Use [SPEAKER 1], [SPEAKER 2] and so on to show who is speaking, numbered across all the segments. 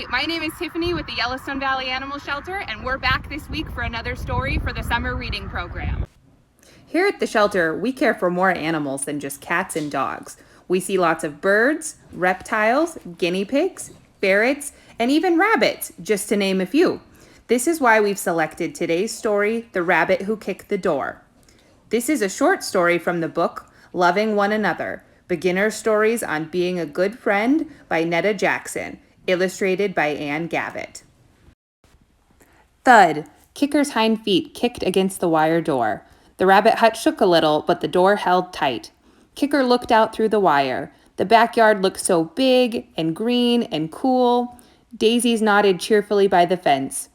[SPEAKER 1] my name is Tiffany with the Yellowstone Valley Animal Shelter, and we're back this week for another story for the summer reading program.
[SPEAKER 2] Here at the shelter, we care for more animals than just cats and dogs. We see lots of birds, reptiles, guinea pigs, ferrets, and even rabbits, just to name a few. This is why we've selected today's story, The Rabbit Who Kicked the Door. This is a short story from the book, Loving One Another, Beginner Stories on Being a Good Friend by Neta Jackson, illustrated by Ann Gavitt. Thud! Kicker's hind feet kicked against the wire door. The rabbit hut shook a little, but the door held tight. Kicker looked out through the wire. The backyard looked so big and green and cool. Daisies nodded cheerfully by the fence.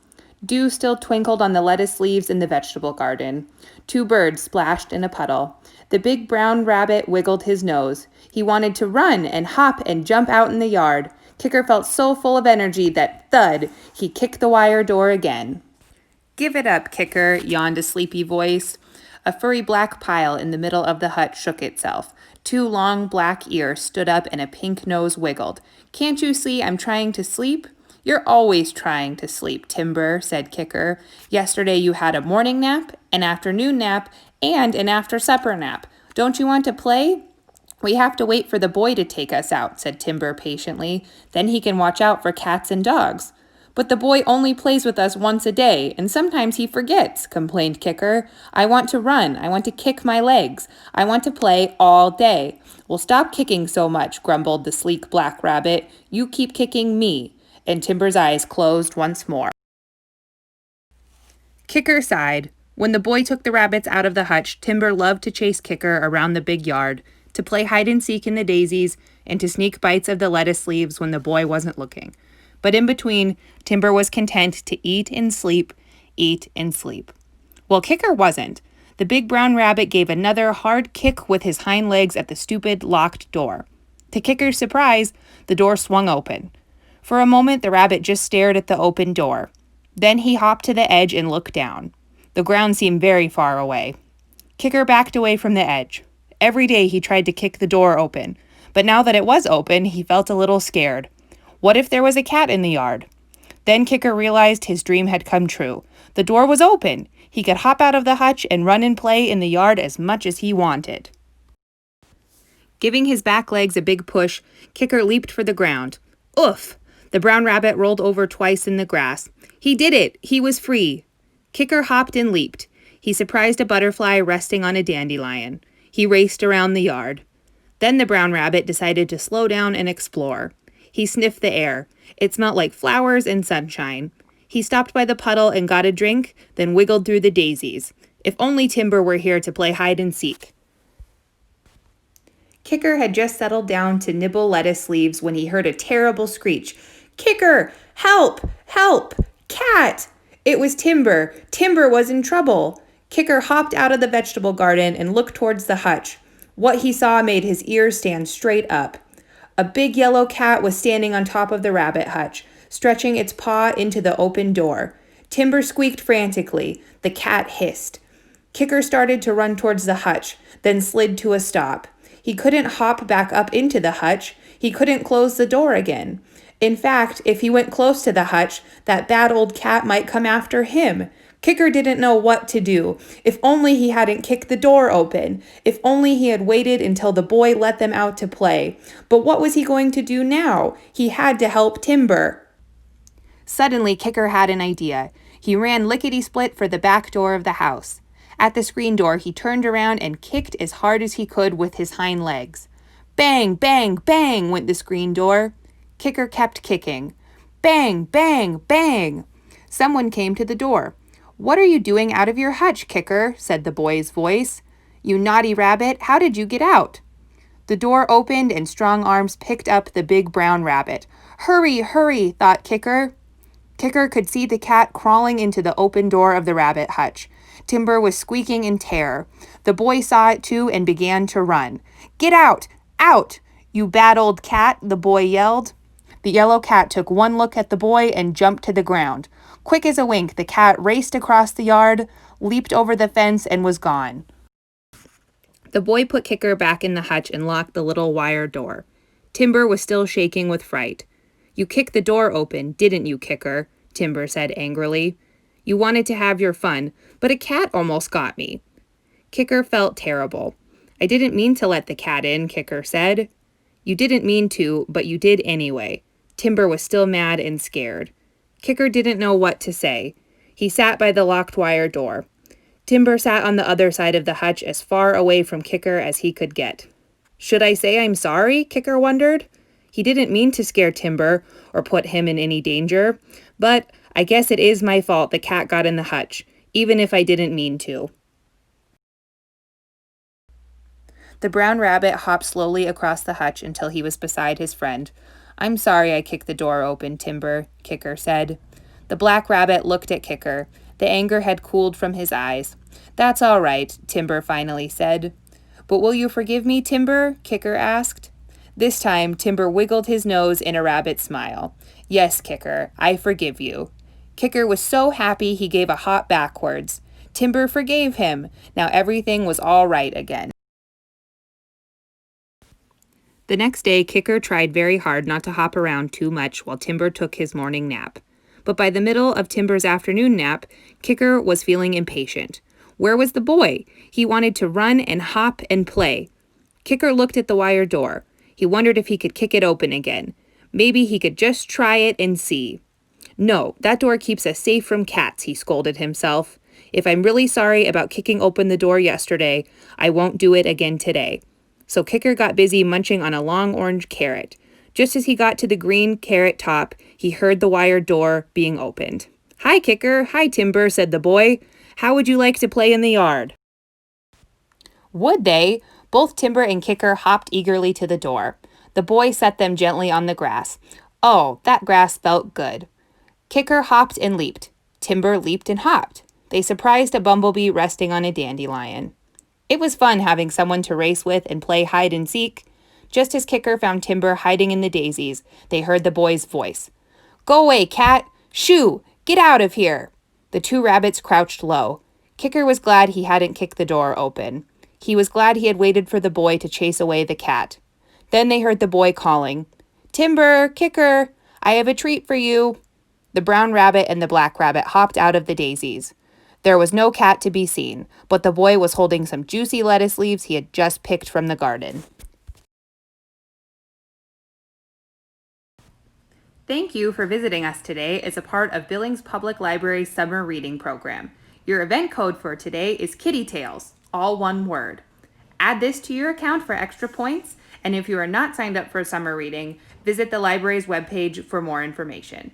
[SPEAKER 2] Dew still twinkled on the lettuce leaves in the vegetable garden. 2 birds splashed in a puddle. The big brown rabbit wiggled his nose. He wanted to run and hop and jump out in the yard. Kicker felt so full of energy that, thud, he kicked the wire door again. "Give it up, Kicker," yawned a sleepy voice. A furry black pile in the middle of the hut shook itself. 2 long black ears stood up and a pink nose wiggled. "Can't you see I'm trying to sleep?" "You're always trying to sleep, Timber," said Kicker. "Yesterday you had a morning nap, an afternoon nap, and an after-supper nap. Don't you want to play?" "We have to wait for the boy to take us out," said Timber patiently. "Then he can watch out for cats and dogs." "But the boy only plays with us once a day, and sometimes he forgets," complained Kicker. "I want to run. I want to kick my legs. I want to play all day." "Well, stop kicking so much," grumbled the sleek black rabbit. "You keep kicking me." And Timber's eyes closed once more. Kicker sighed. When the boy took the rabbits out of the hutch, Timber loved to chase Kicker around the big yard, to play hide-and-seek in the daisies, and to sneak bites of the lettuce leaves when the boy wasn't looking. But in between, Timber was content to eat and sleep. Well, Kicker wasn't. The big brown rabbit gave another hard kick with his hind legs at the stupid locked door. To Kicker's surprise, the door swung open. For a moment, the rabbit just stared at the open door. Then he hopped to the edge and looked down. The ground seemed very far away. Kicker backed away from the edge. Every day he tried to kick the door open, but now that it was open, he felt a little scared. What if there was a cat in the yard? Then Kicker realized his dream had come true. The door was open. He could hop out of the hutch and run and play in the yard as much as he wanted. Giving his back legs a big push, Kicker leaped for the ground. Oof! The brown rabbit rolled over twice in the grass. He did it! He was free! Kicker hopped and leaped. He surprised a butterfly resting on a dandelion. He raced around the yard. Then the brown rabbit decided to slow down and explore. He sniffed the air. It smelled like flowers and sunshine. He stopped by the puddle and got a drink, then wiggled through the daisies. If only Timber were here to play hide-and-seek. Kicker had just settled down to nibble lettuce leaves when he heard a terrible screech. "Kicker! Help! Help! Cat!" It was Timber. Timber was in trouble. Kicker hopped out of the vegetable garden and looked towards the hutch. What he saw made his ears stand straight up. A big yellow cat was standing on top of the rabbit hutch, stretching its paw into the open door. Timber squeaked frantically. The cat hissed. Kicker started to run towards the hutch, then slid to a stop. He couldn't hop back up into the hutch. He couldn't close the door again. In fact, if he went close to the hutch, that bad old cat might come after him. Kicker didn't know what to do. If only he hadn't kicked the door open. If only he had waited until the boy let them out to play. But what was he going to do now? He had to help Timber. Suddenly, Kicker had an idea. He ran lickety-split for the back door of the house. At the screen door, he turned around and kicked as hard as he could with his hind legs. Bang, bang, bang went the screen door. Kicker kept kicking. Bang, bang, bang. Someone came to the door. "What are you doing out of your hutch, Kicker?" said the boy's voice. "You naughty rabbit, how did you get out?" The door opened and strong arms picked up the big brown rabbit. "Hurry, hurry," thought Kicker. Kicker could see the cat crawling into the open door of the rabbit hutch. Timber was squeaking in terror. The boy saw it too and began to run. "Get out! Out! You bad old cat!" the boy yelled. The yellow cat took one look at the boy and jumped to the ground. Quick as a wink, the cat raced across the yard, leaped over the fence, and was gone. The boy put Kicker back in the hutch and locked the little wire door. Timber was still shaking with fright. You kicked the door open, didn't you, Kicker? Timber said angrily. You wanted to have your fun, but a cat almost got me. Kicker felt terrible. I didn't mean to let the cat in, Kicker said. You didn't mean to, but you did anyway. Timber was still mad and scared. Kicker didn't know what to say. He sat by the locked wire door. Timber sat on the other side of the hutch as far away from Kicker as he could get. Should I say I'm sorry? Kicker wondered. He didn't mean to scare Timber or put him in any danger, but I guess it is my fault the cat got in the hutch, even if I didn't mean to. The brown rabbit hopped slowly across the hutch until he was beside his friend. I'm sorry I kicked the door open, Timber, Kicker said. The black rabbit looked at Kicker. The anger had cooled from his eyes. That's all right, Timber finally said. But will you forgive me, Timber? Kicker asked. This time, Timber wiggled his nose in a rabbit smile. Yes, Kicker, I forgive you. Kicker was so happy he gave a hop backwards. Timber forgave him. Now everything was all right again. The next day, Kicker tried very hard not to hop around too much while Timber took his morning nap. But by the middle of Timber's afternoon nap, Kicker was feeling impatient. Where was the boy? He wanted to run and hop and play. Kicker looked at the wire door. He wondered if he could kick it open again. Maybe he could just try it and see. No, that door keeps us safe from cats, he scolded himself. If I'm really sorry about kicking open the door yesterday, I won't do it again today. So Kicker got busy munching on a long orange carrot. Just as he got to the green carrot top, he heard the wire door being opened. Hi, Kicker. Hi, Timber, said the boy. How would you like to play in the yard? Would they? Both Timber and Kicker hopped eagerly to the door. The boy set them gently on the grass. Oh, that grass felt good. Kicker hopped and leaped. Timber leaped and hopped. They surprised a bumblebee resting on a dandelion. It was fun having someone to race with and play hide and seek. Just as Kicker found Timber hiding in the daisies, they heard the boy's voice. Go away, cat! Shoo! Get out of here! The two rabbits crouched low. Kicker was glad he hadn't kicked the door open. He was glad he had waited for the boy to chase away the cat. Then they heard the boy calling, Timber, Kicker, I have a treat for you. The brown rabbit and the black rabbit hopped out of the daisies. There was no cat to be seen, but the boy was holding some juicy lettuce leaves he had just picked from the garden. Thank you for visiting us today as a part of Billings Public Library's summer reading program. Your event code for today is Kitty Tales, all one word. Add this to your account for extra points, and if you are not signed up for summer reading, visit the library's webpage for more information.